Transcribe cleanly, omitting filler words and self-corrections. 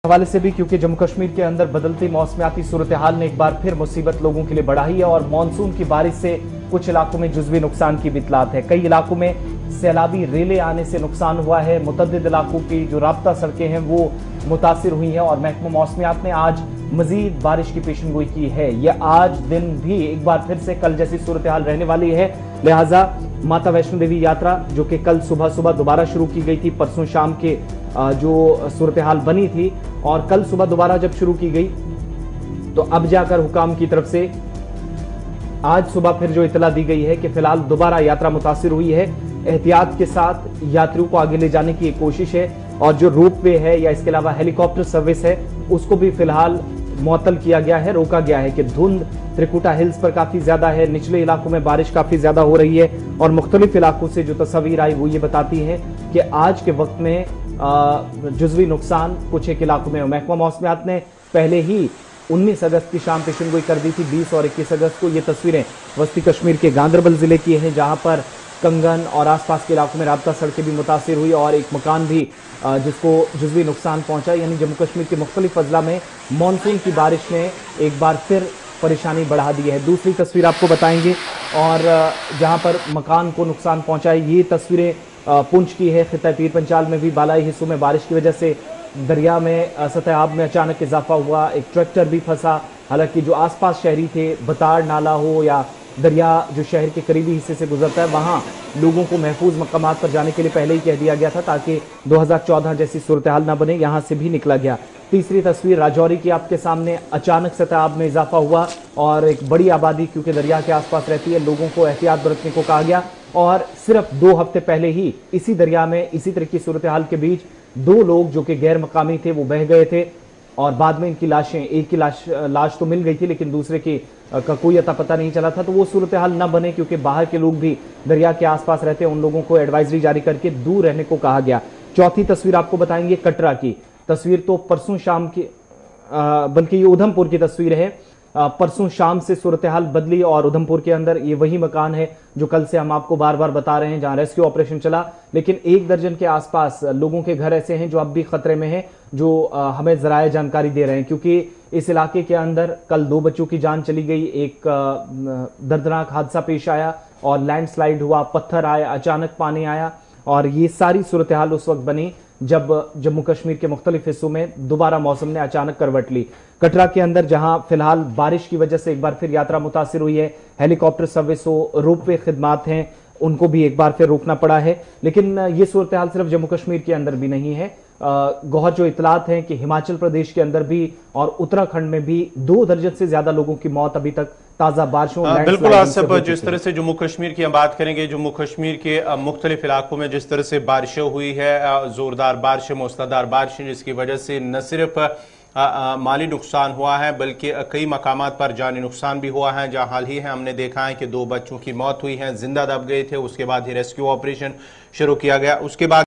हवाले से भी, क्योंकि जम्मू कश्मीर के अंदर बदलती मौसमियाती सूरत हाल ने एक बार फिर मुसीबत लोगों के लिए बढ़ाई है और मानसून की बारिश से कुछ इलाकों में जुज़वी नुकसान की भी इतलात है। कई इलाकों में सैलाबी रेले आने से नुकसान हुआ है। मुतअद्दिद इलाकों की जो राब्ता सड़कें हैं वो मुतासिर हुई हैं और महकमा मौसमियात ने आज मजीद बारिश की पेशनगोई की है। यह आज दिन भी एक बार फिर से कल जैसी सूरत हाल रहने वाली है, लिहाजा माता वैष्णो देवी यात्रा जो कि कल सुबह दोबारा शुरू की गई थी, परसों शाम के जो सूरत हाल बनी थी और कल सुबह दोबारा जब शुरू की गई तो अब जाकर हुकाम की तरफ से आज सुबह फिर जो इतला दी गई है कि फिलहाल दोबारा यात्रा मुतासिर हुई है। एहतियात के साथ यात्रियों को आगे ले जाने की एक कोशिश है और जो रोपवे है या इसके अलावा हेलीकॉप्टर सर्विस है उसको भी फिलहाल मुअत्तल किया गया है, रोका गया है कि धुंध त्रिकुटा हिल्स पर काफी ज्यादा है, निचले इलाकों में बारिश काफी ज्यादा हो रही है और मुख्तलिफ इलाकों से जो तस्वीर आई वो ये बताती है कि आज के वक्त में जुज़वी नुकसान कुछ एक इलाकों में। महकमा मौसमियात ने पहले ही 19 अगस्त की शाम पेशनगोई कर दी थी। 20 और 21 अगस्त को ये तस्वीरें वस्ती कश्मीर के गांदरबल जिले की हैं, जहां पर कंगन और आसपास के इलाकों में राब्ता सड़कें भी मुतासिर हुई और एक मकान भी जिसको जुज़वी नुकसान पहुंचा। यानी जम्मू कश्मीर के मुख्तलिफ अजला में मानसून की बारिश ने एक बार फिर परेशानी बढ़ा दी है। दूसरी तस्वीर आपको बताएंगे और जहां पर मकान को नुकसान पहुंचा है ये तस्वीरें पुंछ की है। खिता पीर पंचाल में भी बालाई हिस्सों में बारिश की वजह से दरिया में सतह आब में अचानक इजाफा हुआ, एक ट्रैक्टर भी फंसा। हालांकि जो आसपास शहरी थे, बताड़ नाला हो या दरिया जो शहर के करीबी हिस्से से गुजरता है, वहां लोगों को महफूज मकामात पर जाने के लिए पहले ही कह दिया गया था ताकि 2014 जैसी सूरत हाल ना बने। यहां से भी निकला गया। तीसरी तस्वीर राजौरी की आपके सामने, अचानक सतह आब में इजाफा हुआ और एक बड़ी आबादी क्योंकि दरिया के आसपास रहती है, लोगों को एहतियात बरतने को कहा गया और सिर्फ 2 हफ्ते पहले ही इसी दरिया में इसी तरह की सूरत हाल के बीच 2 लोग जो कि गैर मकामी थे वो बह गए थे और बाद में इनकी लाशें, एक की लाश तो मिल गई थी लेकिन दूसरे की का कोई अता पता नहीं चला था। तो वो सूरत हाल न बने क्योंकि बाहर के लोग भी दरिया के आसपास रहते हैं, उन लोगों को एडवाइजरी जारी करके दूर रहने को कहा गया। चौथी तस्वीर आपको बताएंगे कटरा की तस्वीर, तो परसों शाम की बल्कि ये उधमपुर की तस्वीर है। परसों शाम से सूरत हाल बदली और उधमपुर के अंदर ये वही मकान है जो कल से हम आपको बार बार बता रहे हैं जहां रेस्क्यू ऑपरेशन चला, लेकिन 1 दर्जन के आसपास लोगों के घर ऐसे हैं जो अब भी खतरे में हैं, जो हमें जराए जानकारी दे रहे हैं। क्योंकि इस इलाके के अंदर कल 2 बच्चों की जान चली गई, एक दर्दनाक हादसा पेश आया और लैंडस्लाइड हुआ, पत्थर आए, अचानक पानी आया और ये सारी सूरत हाल उस वक्त बनी जब जम्मू कश्मीर के मुख्तलिफ हिस्सों में दोबारा मौसम ने अचानक करवट ली। कटरा के अंदर जहां फिलहाल बारिश की वजह से एक बार फिर यात्रा मुतासिर हुई है, हेलीकॉप्टर सर्विस हो, रोपवे खिदमात हैं, उनको भी एक बार फिर रोकना पड़ा है। लेकिन ये सूरत हाल सिर्फ जम्मू कश्मीर के अंदर भी नहीं है। गौहर जो इतलात हैं कि हिमाचल प्रदेश के अंदर भी और उत्तराखंड में भी 2 दर्जन से ज्यादा लोगों की मौत अभी तक ताजा बारिशों बिल्कुल आसिफ, जिस तरह से जम्मू कश्मीर की हम बात करेंगे, जम्मू कश्मीर के मुख्तलिफ इलाकों में जिस तरह से बारिशें हुई है, जोरदार बारिशें, मूसलाधार बारिशें, जिसकी वजह से न सिर्फ माली नुकसान हुआ है बल्कि कई मकामात पर जानी नुकसान भी हुआ है। जहां हाल ही है हमने देखा है कि 2 बच्चों की मौत हुई है, जिंदा दब गए थे, उसके बाद ही रेस्क्यू ऑपरेशन शुरू किया गया। उसके बाद